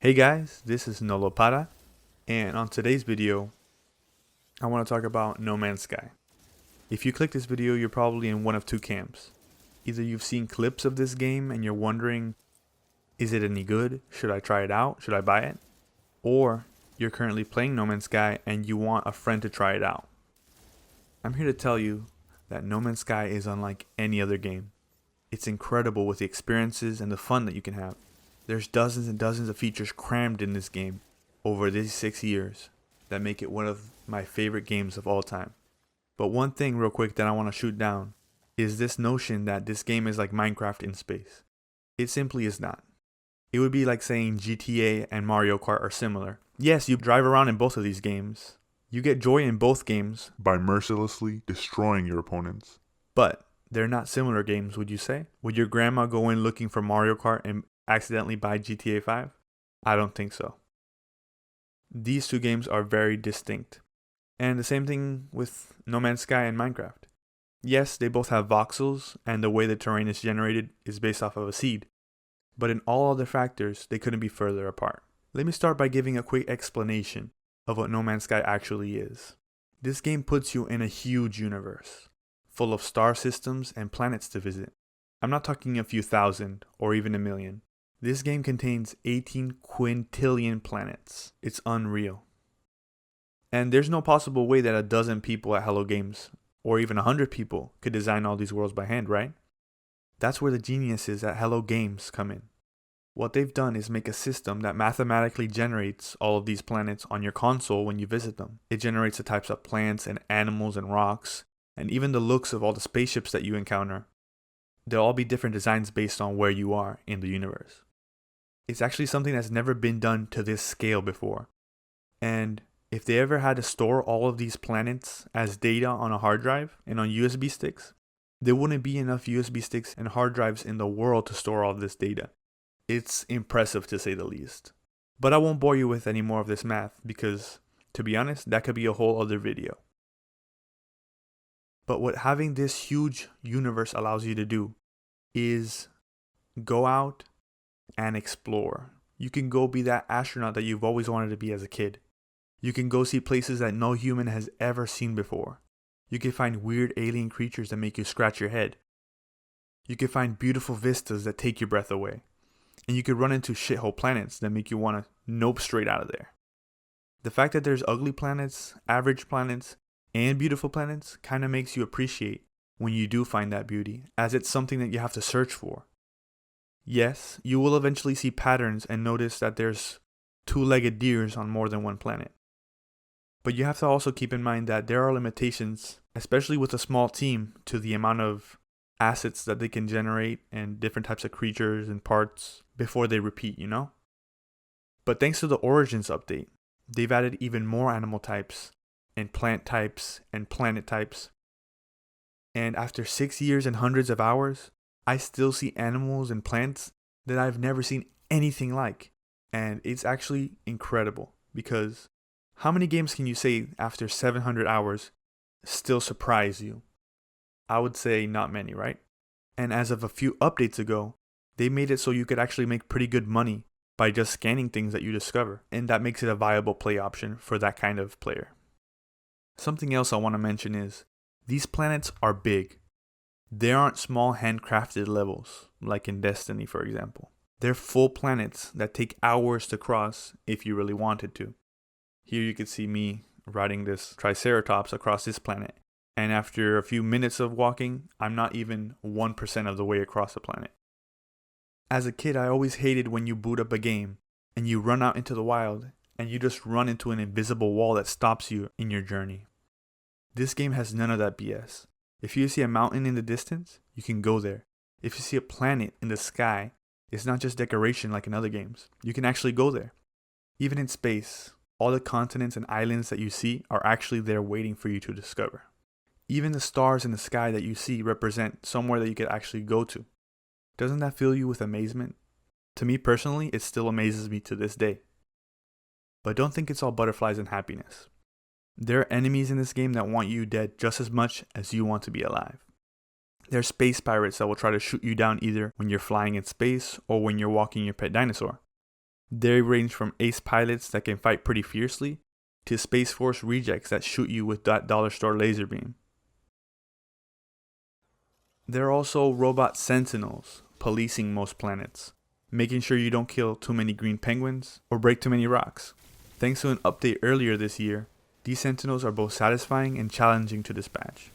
Hey guys, this is NoloPada, and on today's video, I want to talk about No Man's Sky. If you click this video, you're probably in one of two camps. Either you've seen clips of this game and you're wondering, is it any good? Should I try it out? Should I buy it? Or you're currently playing No Man's Sky and you want a friend to try it out. I'm here to tell you that No Man's Sky is unlike any other game. It's incredible with the experiences and the fun that you can have. There's dozens and dozens of features crammed in this game over these 6 years that make it one of my favorite games of all time. But one thing real quick that I want to shoot down is this notion that this game is like Minecraft in space. It simply is not. It would be like saying GTA and Mario Kart are similar. Yes, you drive around in both of these games. You get joy in both games by mercilessly destroying your opponents. But they're not similar games, would you say? Would your grandma go in looking for Mario Kart and accidentally buy GTA 5? I don't think so. These two games are very distinct. And the same thing with No Man's Sky and Minecraft. Yes, they both have voxels, and the way the terrain is generated is based off of a seed. But in all other factors, they couldn't be further apart. Let me start by giving a quick explanation of what No Man's Sky actually is. This game puts you in a huge universe, full of star systems and planets to visit. I'm not talking a few thousand or even a million. This game contains 18 quintillion planets. It's unreal. And there's no possible way that a dozen people at Hello Games, or even 100 people, could design all these worlds by hand, right? That's where the geniuses at Hello Games come in. What they've done is make a system that mathematically generates all of these planets on your console when you visit them. It generates the types of plants and animals and rocks, and even the looks of all the spaceships that you encounter. They'll all be different designs based on where you are in the universe. It's actually something that's never been done to this scale before. And if they ever had to store all of these planets as data on a hard drive and on USB sticks, there wouldn't be enough USB sticks and hard drives in the world to store all of this data. It's impressive to say the least. But I won't bore you with any more of this math because, to be honest, that could be a whole other video. But what having this huge universe allows you to do is go out and explore. You can go be that astronaut that you've always wanted to be as a kid. You can go see places that no human has ever seen before. You can find weird alien creatures that make you scratch your head. You can find beautiful vistas that take your breath away. And you could run into shithole planets that make you want to nope straight out of there. The fact that there's ugly planets, average planets, and beautiful planets kind of makes you appreciate when you do find that beauty, as it's something that you have to search for. Yes, you will eventually see patterns and notice that there's two-legged deers on more than one planet. But you have to also keep in mind that there are limitations, especially with a small team, to the amount of assets that they can generate and different types of creatures and parts before they repeat, you know? But thanks to the Origins update, they've added even more animal types and plant types and planet types. And after 6 years and hundreds of hours, I still see animals and plants that I've never seen anything like. And it's actually incredible because how many games can you say after 700 hours still surprise you? I would say not many, right? And as of a few updates ago, they made it so you could actually make pretty good money by just scanning things that you discover. And that makes it a viable play option for that kind of player. Something else I want to mention is these planets are big. They aren't small handcrafted levels, like in Destiny, for example. They're full planets that take hours to cross if you really wanted to. Here you can see me riding this Triceratops across this planet. And after a few minutes of walking, I'm not even 1% of the way across the planet. As a kid, I always hated when you boot up a game and you run out into the wild and you just run into an invisible wall that stops you in your journey. This game has none of that BS. If you see a mountain in the distance, you can go there. If you see a planet in the sky, it's not just decoration like in other games. You can actually go there. Even in space, all the continents and islands that you see are actually there waiting for you to discover. Even the stars in the sky that you see represent somewhere that you could actually go to. Doesn't that fill you with amazement? To me personally, it still amazes me to this day. But don't think it's all butterflies and happiness. There are enemies in this game that want you dead just as much as you want to be alive. There are space pirates that will try to shoot you down either when you're flying in space or when you're walking your pet dinosaur. They range from ace pilots that can fight pretty fiercely to Space Force rejects that shoot you with that dollar store laser beam. There are also robot sentinels policing most planets, making sure you don't kill too many green penguins or break too many rocks. Thanks to an update earlier this year, these sentinels are both satisfying and challenging to dispatch.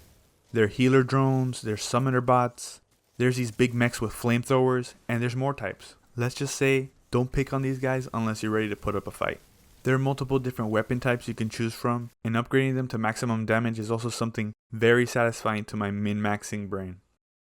There are healer drones, there's summoner bots, there's these big mechs with flamethrowers, and there's more types. Let's just say, don't pick on these guys unless you're ready to put up a fight. There are multiple different weapon types you can choose from, and upgrading them to maximum damage is also something very satisfying to my min-maxing brain.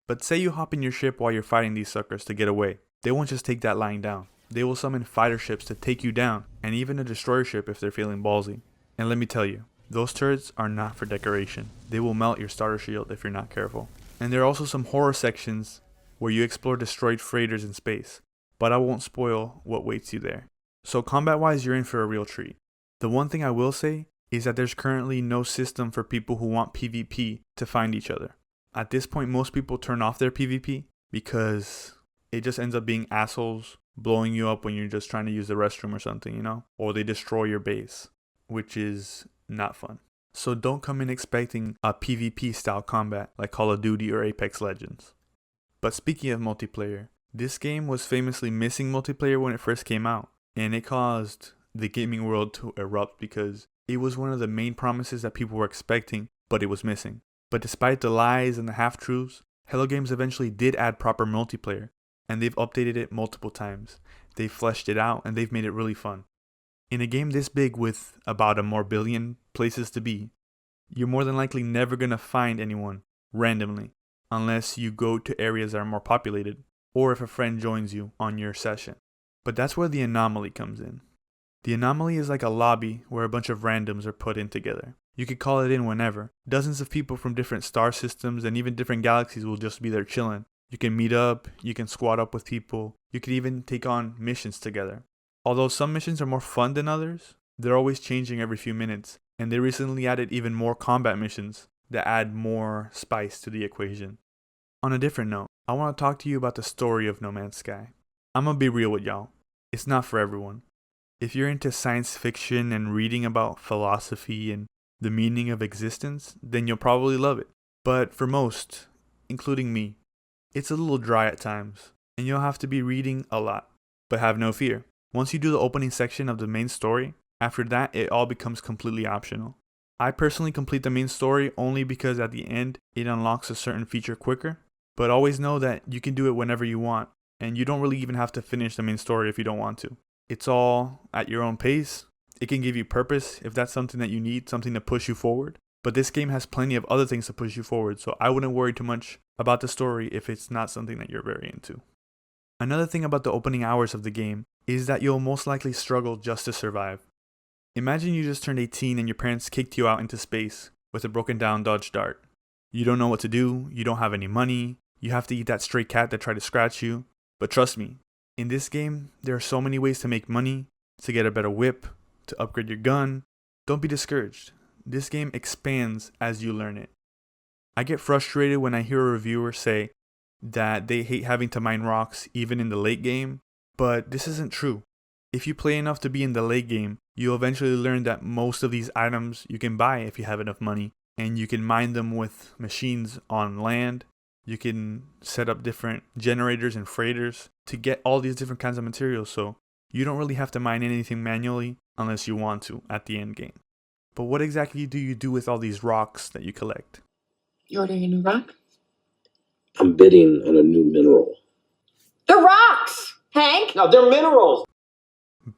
But say you hop in your ship while you're fighting these suckers to get away. They won't just take that lying down. They will summon fighter ships to take you down, and even a destroyer ship if they're feeling ballsy. And let me tell you, those turrets are not for decoration. They will melt your starter shield if you're not careful. And there are also some horror sections where you explore destroyed freighters in space, but I won't spoil what waits you there. So combat wise, you're in for a real treat. The one thing I will say is that there's currently no system for people who want PvP to find each other. At this point, most people turn off their PvP because it just ends up being assholes blowing you up when you're just trying to use the restroom or something, you know? Or they destroy your base, which is not fun. So don't come in expecting a PvP style combat like Call of Duty or Apex Legends. But speaking of multiplayer, this game was famously missing multiplayer when it first came out, and it caused the gaming world to erupt because it was one of the main promises that people were expecting, but it was missing. But despite the lies and the half-truths, Hello Games eventually did add proper multiplayer, and they've updated it multiple times. They've fleshed it out, and they've made it really fun. In a game this big with about a more billion places to be, you're more than likely never going to find anyone randomly, unless you go to areas that are more populated, or if a friend joins you on your session. But that's where the anomaly comes in. The anomaly is like a lobby where a bunch of randoms are put in together. You could call it in whenever. Dozens of people from different star systems and even different galaxies will just be there chilling. You can meet up, you can squad up with people, you could even take on missions together. Although some missions are more fun than others, they're always changing every few minutes, and they recently added even more combat missions that add more spice to the equation. On a different note, I want to talk to you about the story of No Man's Sky. I'm gonna be real with y'all. It's not for everyone. If you're into science fiction and reading about philosophy and the meaning of existence, then you'll probably love it. But for most, including me, it's a little dry at times, and you'll have to be reading a lot. But have no fear. Once you do the opening section of the main story, after that it all becomes completely optional. I personally complete the main story only because at the end it unlocks a certain feature quicker, but always know that you can do it whenever you want, and you don't really even have to finish the main story if you don't want to. It's all at your own pace. It can give you purpose if that's something that you need, something to push you forward. But this game has plenty of other things to push you forward, so I wouldn't worry too much about the story if it's not something that you're very into. Another thing about the opening hours of the game is that you'll most likely struggle just to survive. Imagine you just turned 18 and your parents kicked you out into space with a broken down Dodge Dart. You don't know what to do, you don't have any money, you have to eat that stray cat that tried to scratch you. But trust me, in this game, there are so many ways to make money, to get a better whip, to upgrade your gun. Don't be discouraged. This game expands as you learn it. I get frustrated when I hear a reviewer say that they hate having to mine rocks even in the late game, but this isn't true. If you play enough to be in the late game, you'll eventually learn that most of these items you can buy if you have enough money, and you can mine them with machines on land. You can set up different generators and freighters to get all these different kinds of materials, so you don't really have to mine anything manually unless you want to at the end game. But what exactly do you do with all these rocks that you collect? You ordering a new rock? I'm bidding on a new mineral. They're rocks, Hank! No, they're minerals!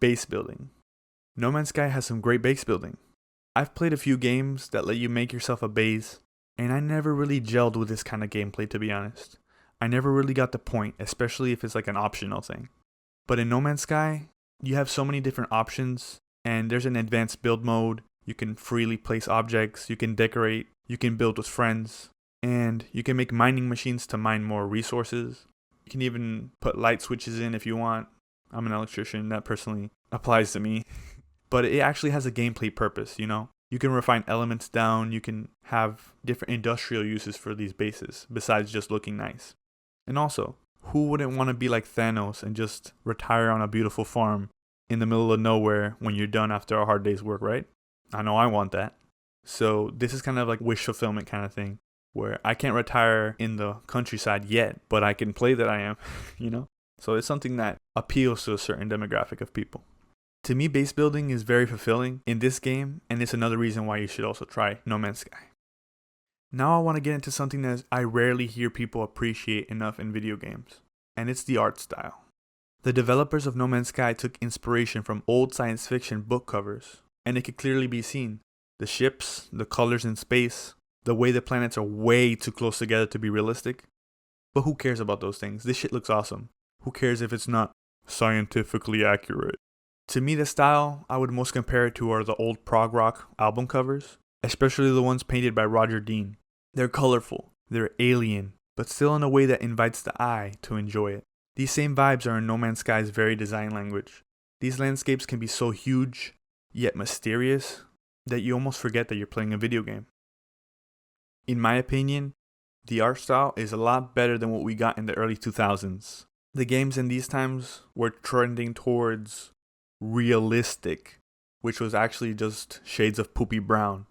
Base building. No Man's Sky has some great base building. I've played a few games that let you make yourself a base, and I never really gelled with this kind of gameplay, to be honest. I never really got the point, especially if it's like an optional thing. But in No Man's Sky, you have so many different options, and there's an advanced build mode. You can freely place objects, you can decorate, you can build with friends, and you can make mining machines to mine more resources. You can even put light switches in if you want. I'm an electrician, that personally applies to me. But it actually has a gameplay purpose, you know? You can refine elements down, you can have different industrial uses for these bases, besides just looking nice. And also, who wouldn't want to be like Thanos and just retire on a beautiful farm in the middle of nowhere when you're done after a hard day's work, right? I know I want that. So this is kind of like wish fulfillment kind of thing, where I can't retire in the countryside yet, but I can play that I am, you know? So it's something that appeals to a certain demographic of people. To me, base building is very fulfilling in this game, and it's another reason why you should also try No Man's Sky. Now I want to get into something that I rarely hear people appreciate enough in video games, and it's the art style. The developers of No Man's Sky took inspiration from old science fiction book covers, and it could clearly be seen. The ships, the colors in space, the way the planets are way too close together to be realistic. But who cares about those things? This shit looks awesome. Who cares if it's not scientifically accurate? To me, the style I would most compare it to are the old prog rock album covers, especially the ones painted by Roger Dean. They're colorful, they're alien, but still in a way that invites the eye to enjoy it. These same vibes are in No Man's Sky's very design language. These landscapes can be so huge, yet mysterious, that you almost forget that you're playing a video game. In my opinion, the art style is a lot better than what we got in the early 2000s. The games in these times were trending towards realistic, which was actually just shades of poopy brown.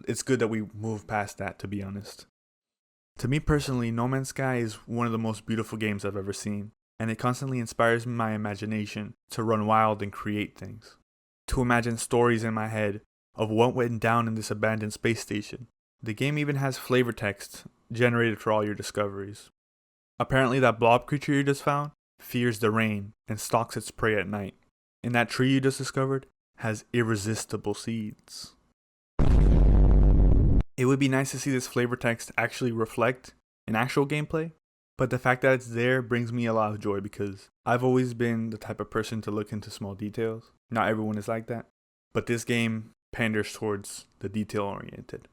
It's good that we moved past that, to be honest. To me personally, No Man's Sky is one of the most beautiful games I've ever seen, and it constantly inspires my imagination to run wild and create things. To imagine stories in my head of what went down in this abandoned space station. The game even has flavor text generated for all your discoveries. Apparently that blob creature you just found fears the rain and stalks its prey at night. And that tree you just discovered has irresistible seeds. It would be nice to see this flavor text actually reflect in actual gameplay, but the fact that it's there brings me a lot of joy because I've always been the type of person to look into small details. Not everyone is like that, but this game panders towards the detail oriented.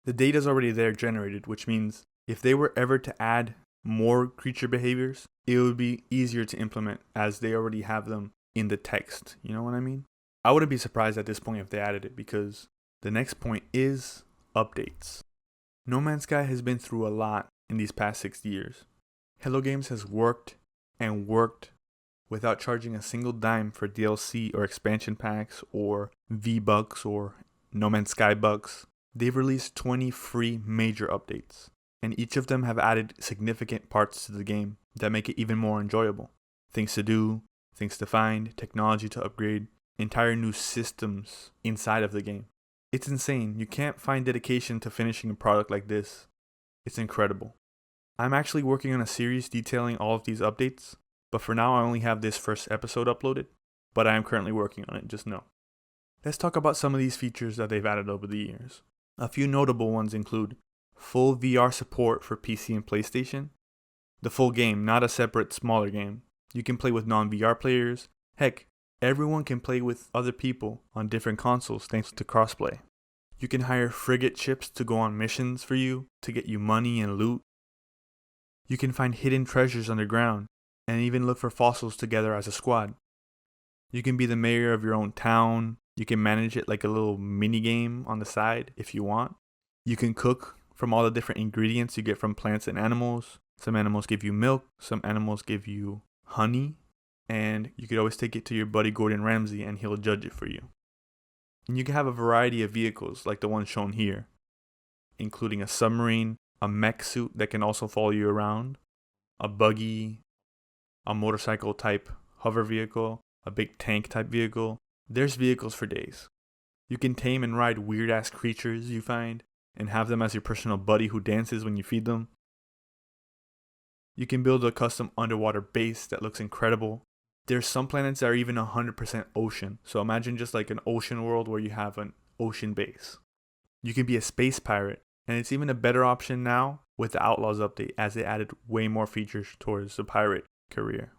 The data is already there generated, which means if they were ever to add more creature behaviors, it would be easier to implement as they already have them in the text, you know what I mean? I wouldn't be surprised at this point if they added it because the next point is updates. No Man's Sky has been through a lot in these past 6 years. Hello Games has worked and worked without charging a single dime for DLC or expansion packs or V-Bucks or No Man's Sky Bucks. They've released 20 free major updates, and each of them have added significant parts to the game that make it even more enjoyable. Things to do, things to find, technology to upgrade, entire new systems inside of the game. It's insane. You can't find dedication to finishing a product like this. It's incredible. I'm actually working on a series detailing all of these updates, but for now I only have this first episode uploaded, but I am currently working on it, just know. Let's talk about some of these features that they've added over the years. A few notable ones include full VR support for PC and PlayStation, the full game, not a separate smaller game. You can play with non-VR players. Heck, everyone can play with other people on different consoles thanks to crossplay. You can hire frigate ships to go on missions for you to get you money and loot. You can find hidden treasures underground and even look for fossils together as a squad. You can be the mayor of your own town. You can manage it like a little mini game on the side if you want. You can cook from all the different ingredients you get from plants and animals. Some animals give you milk, some animals give you honey, and you could always take it to your buddy Gordon Ramsay and he'll judge it for you. And you can have a variety of vehicles like the one shown here, including a submarine, a mech suit that can also follow you around, a buggy, a motorcycle type hover vehicle, a big tank type vehicle. There's vehicles for days. You can tame and ride weird ass creatures you find and have them as your personal buddy who dances when you feed them. You can build a custom underwater base that looks incredible. There's some planets that are even 100% ocean, so imagine just like an ocean world where you have an ocean base. You can be a space pirate, and it's even a better option now with the Outlaws update as they added way more features towards the pirate career.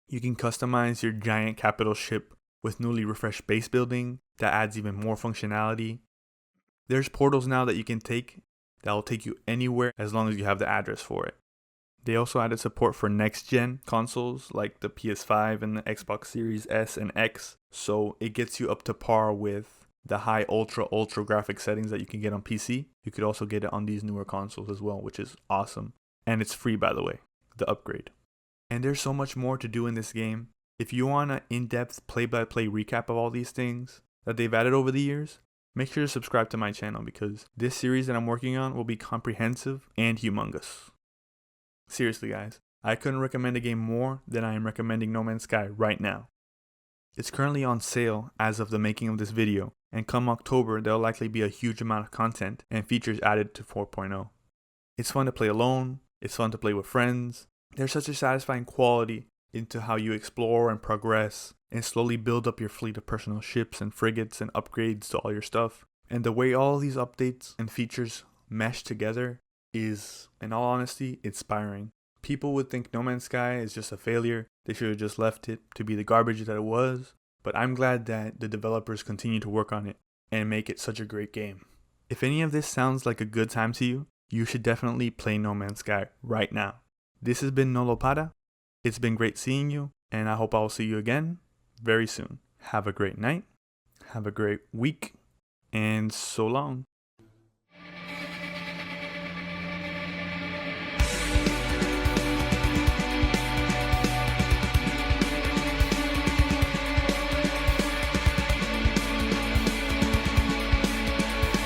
You can customize your giant capital ship with newly refreshed base building that adds even more functionality. There's portals now that you can take that will take you anywhere as long as you have the address for it. They also added support for next-gen consoles like the PS5 and the Xbox Series S and X, so it gets you up to par with the high ultra graphic settings that you can get on PC. You could also get it on these newer consoles as well, which is awesome. And it's free, by the way, the upgrade. And there's so much more to do in this game. If you want an in-depth play-by-play recap of all these things that they've added over the years, make sure to subscribe to my channel because this series that I'm working on will be comprehensive and humongous. Seriously guys, I couldn't recommend a game more than I am recommending No Man's Sky right now. It's currently on sale as of the making of this video, and come October there'll likely be a huge amount of content and features added to 4.0. It's fun to play alone, it's fun to play with friends. There's such a satisfying quality into how you explore and progress and slowly build up your fleet of personal ships and frigates and upgrades to all your stuff. And the way all these updates and features mesh together is, in all honesty, inspiring. People would think No Man's Sky is just a failure, they should have just left it to be the garbage that it was, but I'm glad that the developers continue to work on it and make it such a great game. If any of this sounds like a good time to you, you should definitely play No Man's Sky right now. This has been NoloPada. It's been great seeing you, and I hope I'll see you again very soon. Have a great night, have a great week, and so long.